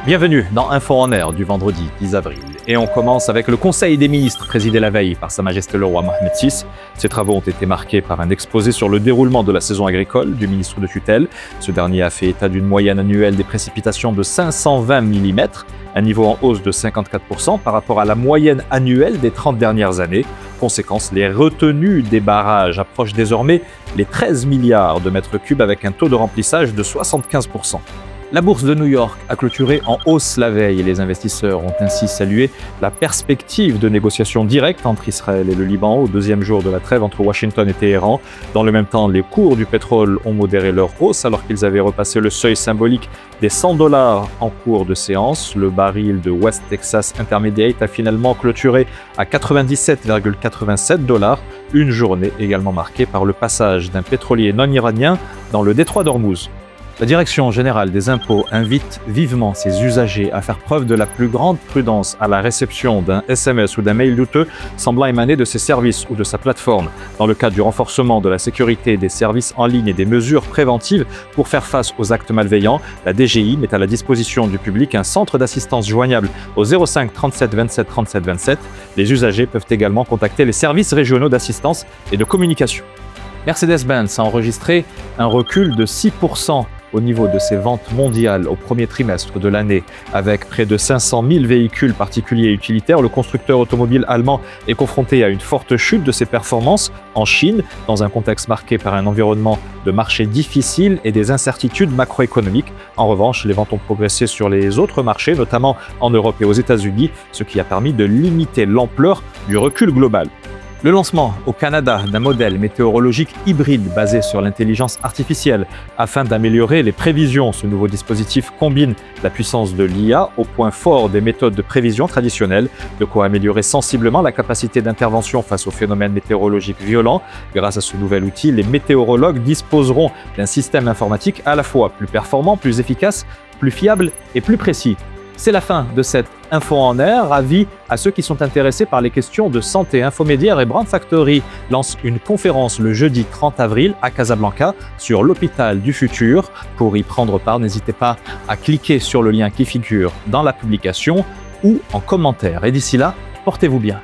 Bienvenue dans Info en Air du vendredi 10 avril. Et on commence avec le Conseil des ministres présidé la veille par Sa Majesté le roi Mohammed VI. Ces travaux ont été marqués par un exposé sur le déroulement de la saison agricole du ministre de tutelle. Ce dernier a fait état d'une moyenne annuelle des précipitations de 520 mm, un niveau en hausse de 54% par rapport à la moyenne annuelle des 30 dernières années. Conséquence, les retenues des barrages approchent désormais les 13 milliards de mètres cubes avec un taux de remplissage de 75%. La bourse de New York a clôturé en hausse la veille et les investisseurs ont ainsi salué la perspective de négociations directes entre Israël et le Liban au deuxième jour de la trêve entre Washington et Téhéran. Dans le même temps, les cours du pétrole ont modéré leur hausse alors qu'ils avaient repassé le seuil symbolique des $100 en cours de séance. Le baril de West Texas Intermediate a finalement clôturé à $97,87, une journée également marquée par le passage d'un pétrolier non iranien dans le détroit d'Ormuz. La Direction générale des impôts invite vivement ses usagers à faire preuve de la plus grande prudence à la réception d'un SMS ou d'un mail douteux semblant émaner de ses services ou de sa plateforme. Dans le cadre du renforcement de la sécurité des services en ligne et des mesures préventives pour faire face aux actes malveillants, la DGI met à la disposition du public un centre d'assistance joignable au 05 37 27 37 27. Les usagers peuvent également contacter les services régionaux d'assistance et de communication. Mercedes-Benz a enregistré un recul de 6% au niveau de ses ventes mondiales au premier trimestre de l'année. Avec près de 500 000 véhicules particuliers et utilitaires, le constructeur automobile allemand est confronté à une forte chute de ses performances en Chine, dans un contexte marqué par un environnement de marché difficile et des incertitudes macroéconomiques. En revanche, les ventes ont progressé sur les autres marchés, notamment en Europe et aux États-Unis, ce qui a permis de limiter l'ampleur du recul global. Le lancement au Canada d'un modèle météorologique hybride basé sur l'intelligence artificielle afin d'améliorer les prévisions. Ce nouveau dispositif combine la puissance de l'IA au point fort des méthodes de prévision traditionnelles, de quoi améliorer sensiblement la capacité d'intervention face aux phénomènes météorologiques violents. Grâce à ce nouvel outil, les météorologues disposeront d'un système informatique à la fois plus performant, plus efficace, plus fiable et plus précis. C'est la fin de cette Info en Air. Avis à ceux qui sont intéressés par les questions de santé. Infomédiaire et Brand Factory lancent une conférence le jeudi 30 avril à Casablanca sur l'hôpital du futur. Pour y prendre part, n'hésitez pas à cliquer sur le lien qui figure dans la publication ou en commentaire. Et d'ici là, portez-vous bien.